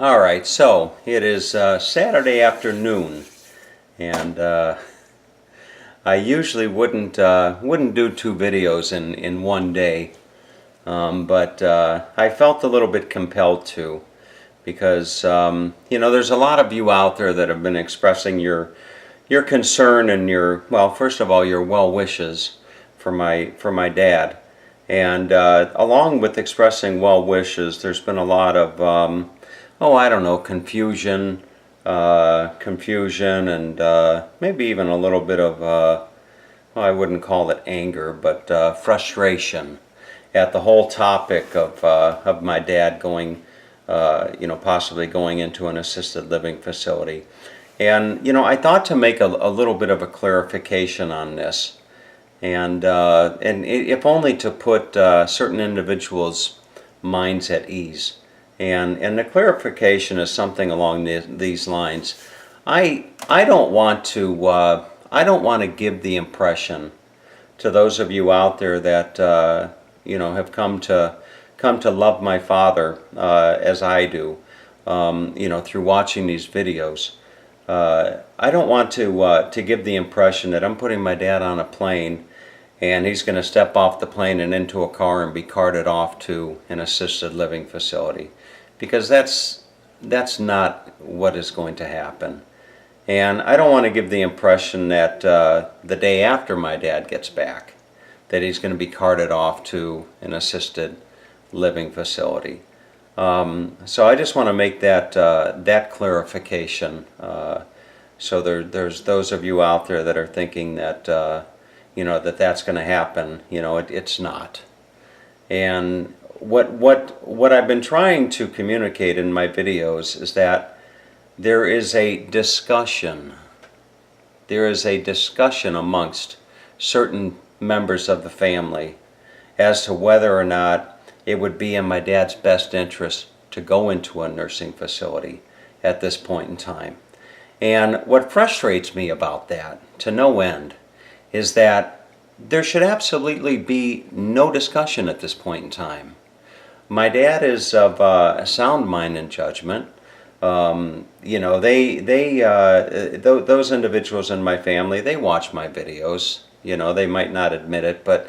All right, so it is Saturday afternoon, and I usually wouldn't do two videos in one day, but I felt a little bit compelled to because there's a lot of you out there that have been expressing your concern and first of all, your well wishes for my dad, and along with expressing well wishes, there's been a lot of I don't know, confusion, and maybe even a little bit of, well, I wouldn't call it anger, but frustration at the whole topic of my dad going, possibly going into an assisted living facility. And, I thought to make a little bit of a clarification on this. And if only to put certain individuals' minds at ease. And the clarification is something along these lines. I don't want to give the impression to those of you out there that have come to love my father as I do, through watching these videos. I don't want to give the impression that I'm putting my dad on a plane and he's going to step off the plane and into a car and be carted off to an assisted living facility, because that's not what is going to happen. And I don't want to give the impression that the day after my dad gets back, that he's going to be carted off to an assisted living facility. So I just want to make that clarification. So there's those of you out there that are thinking that that's going to happen. It's not. And what I've been trying to communicate in my videos is that there is a discussion. There is a discussion amongst certain members of the family as to whether or not it would be in my dad's best interest to go into a nursing facility at this point in time. And what frustrates me about that, to no end, is that there should absolutely be no discussion at this point in time. My dad is of a sound mind and judgment. Those individuals in my family, they watch my videos. They might not admit it, but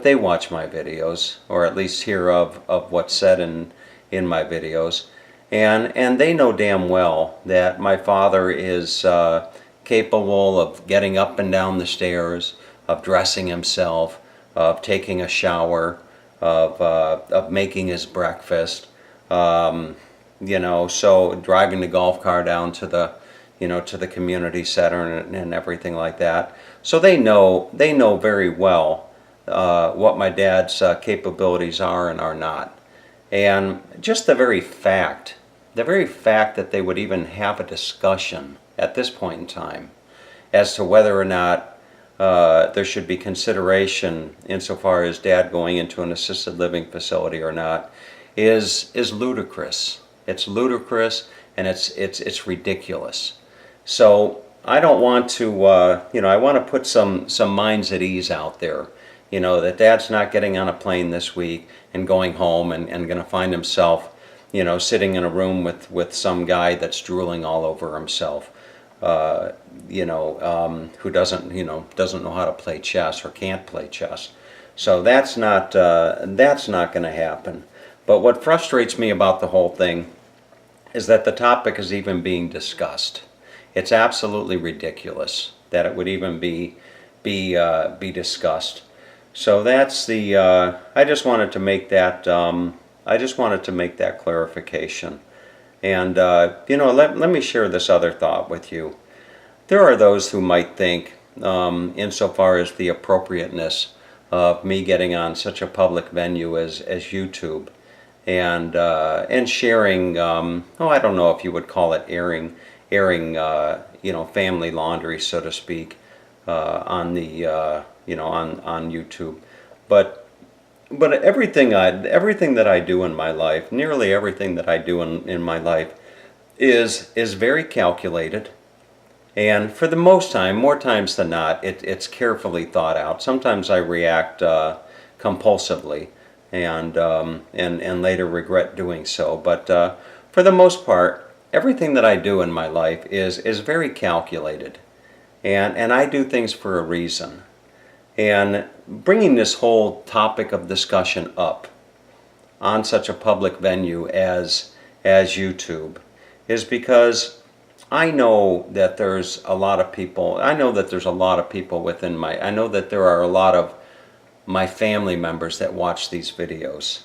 they watch my videos, or at least hear of what's said in my videos. And they know damn well that my father is capable of getting up and down the stairs, of dressing himself, of taking a shower, of making his breakfast, so driving the golf car down to the community center and everything like that. So they know very well what my dad's capabilities are and are not. And just the very fact that they would even have a discussion at this point in time as to whether or not there should be consideration insofar as dad going into an assisted living facility or not is ludicrous. It's ludicrous, and it's ridiculous. So I don't want to, I want to put some minds at ease out there. That dad's not getting on a plane this week and going home and going to find himself, sitting in a room with some guy that's drooling all over himself. Who doesn't know how to play chess or can't play chess. So that's not going to happen. But what frustrates me about the whole thing is that the topic is even being discussed. It's absolutely ridiculous that it would even be discussed. So that's the. I just wanted to make that. I just wanted to make that clarification. And, let me share this other thought with you. There are those who might think, insofar as the appropriateness of me getting on such a public venue as YouTube and sharing, I don't know if you would call it airing, family laundry, so to speak, on the, on YouTube. But everything that I do in my life, nearly everything that I do in my life, is very calculated, and for the most time, more times than not, it's carefully thought out. Sometimes I react compulsively, and later regret doing so. But for the most part, everything that I do in my life is very calculated. And I do things for a reason. And bringing this whole topic of discussion up on such a public venue as YouTube is because I know that there's a lot of people, I know that there's a lot of people within my, I know that there are a lot of my family members that watch these videos.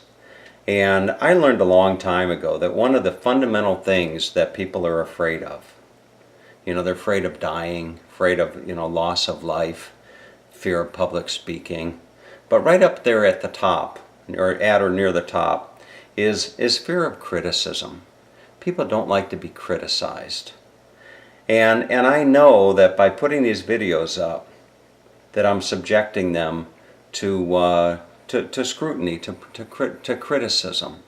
And I learned a long time ago that one of the fundamental things that people are afraid of, they're afraid of dying, afraid of, loss of life, fear of public speaking. But right up there at the top, or at or near the top, is fear of criticism. People don't like to be criticized. And I know that by putting these videos up, that I'm subjecting them to scrutiny, to criticism.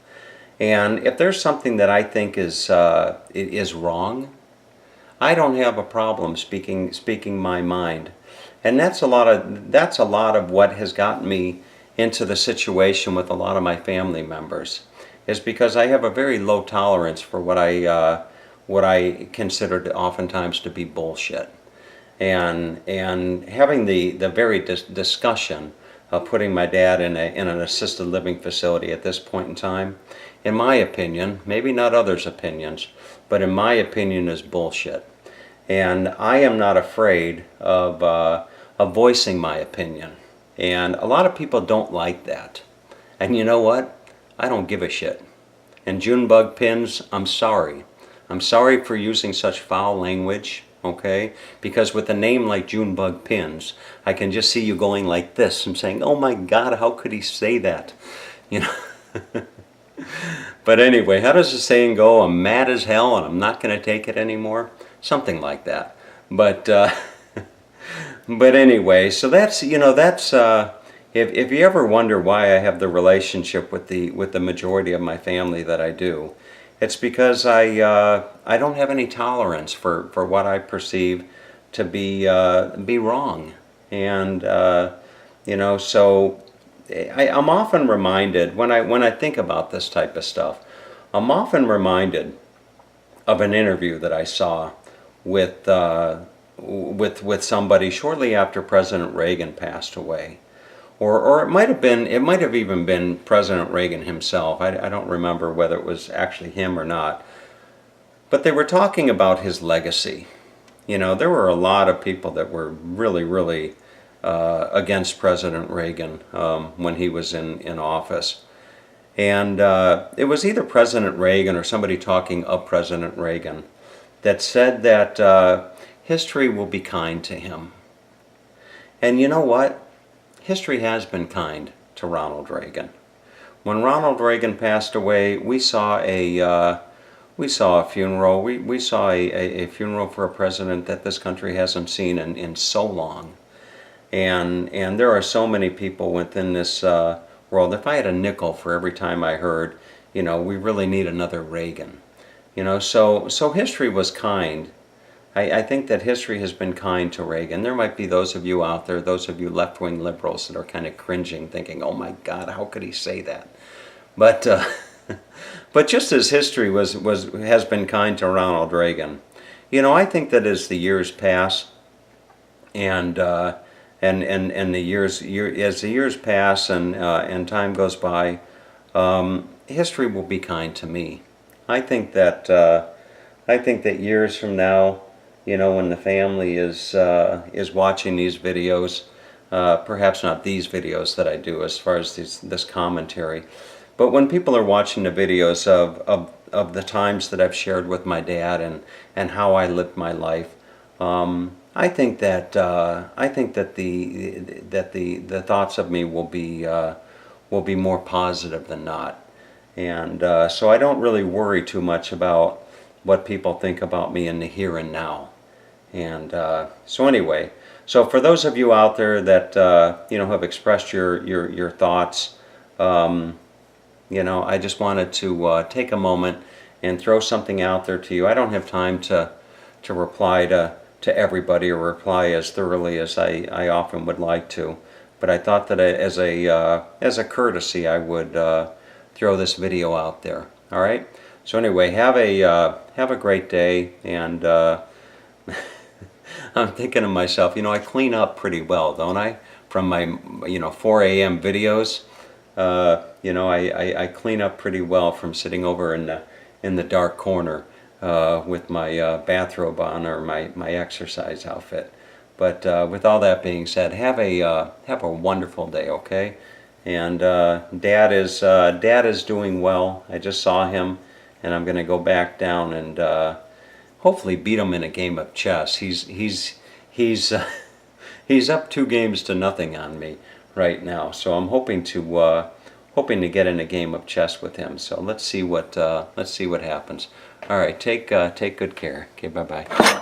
And if there's something that I think is wrong, I don't have a problem speaking my mind. And that's a lot of what has gotten me into the situation with a lot of my family members, is because I have a very low tolerance for what I consider oftentimes to be bullshit. And having the very discussion of putting my dad in an assisted living facility at this point in time, in my opinion, maybe not others' opinions, but in my opinion is bullshit. And I am not afraid of voicing my opinion. And a lot of people don't like that. And you know what? I don't give a shit. And Junebug Pins, I'm sorry. I'm sorry for using such foul language, okay? Because with a name like Junebug Pins, I can just see you going like this and saying, oh my God, how could he say that? But anyway, how does the saying go? I'm mad as hell and I'm not going to take it anymore. Something like that. But but anyway, so that's if you ever wonder why I have the relationship with the majority of my family that I do, it's because I don't have any tolerance for what I perceive to be wrong. And so I'm often reminded when I think about this type of stuff, I'm often reminded of an interview that I saw with somebody shortly after President Reagan passed away, or it might have even been President Reagan himself. I don't remember whether it was actually him or not, but they were talking about his legacy. There were a lot of people that were really against President Reagan when he was in office. And it was either President Reagan or somebody talking of President Reagan that said that history will be kind to him. And you know what? History has been kind to Ronald Reagan. When Ronald Reagan passed away, we saw a funeral. We saw a funeral for a president that this country hasn't seen in so long. And there are so many people within this world. If I had a nickel for every time I heard, we really need another Reagan. So history was kind. I think that history has been kind to Reagan. There might be those of you out there, those of you left-wing liberals that are kind of cringing, thinking, oh my God, how could he say that? But but just as history has been kind to Ronald Reagan, I think that as the years pass, and the as the years pass and time goes by, history will be kind to me. I think that years from now, when the family is watching these videos, perhaps not these videos that I do as far as this commentary, but when people are watching the videos of the times that I've shared with my dad and how I lived my life, I think that the thoughts of me will be more positive than not, and so I don't really worry too much about what people think about me in the here and now. And so anyway, so for those of you out there that have expressed your thoughts, I just wanted to take a moment and throw something out there to you. I don't have time to reply to everybody or reply as thoroughly as I often would like to, but I thought that as a courtesy I would throw this video out there. All right. So anyway, have a great day, and I'm thinking to myself, I clean up pretty well, don't I? From my 4 a.m. videos, I clean up pretty well from sitting over in the dark corner with my bathrobe on, or my exercise outfit. But with all that being said, have a wonderful day, okay? And Dad is doing well. I just saw him, and I'm going to go back down and hopefully beat him in a game of chess. He's he's up 2 games to nothing on me right now. So I'm hoping to get in a game of chess with him. So let's see what happens. All right, take good care. Okay, bye bye.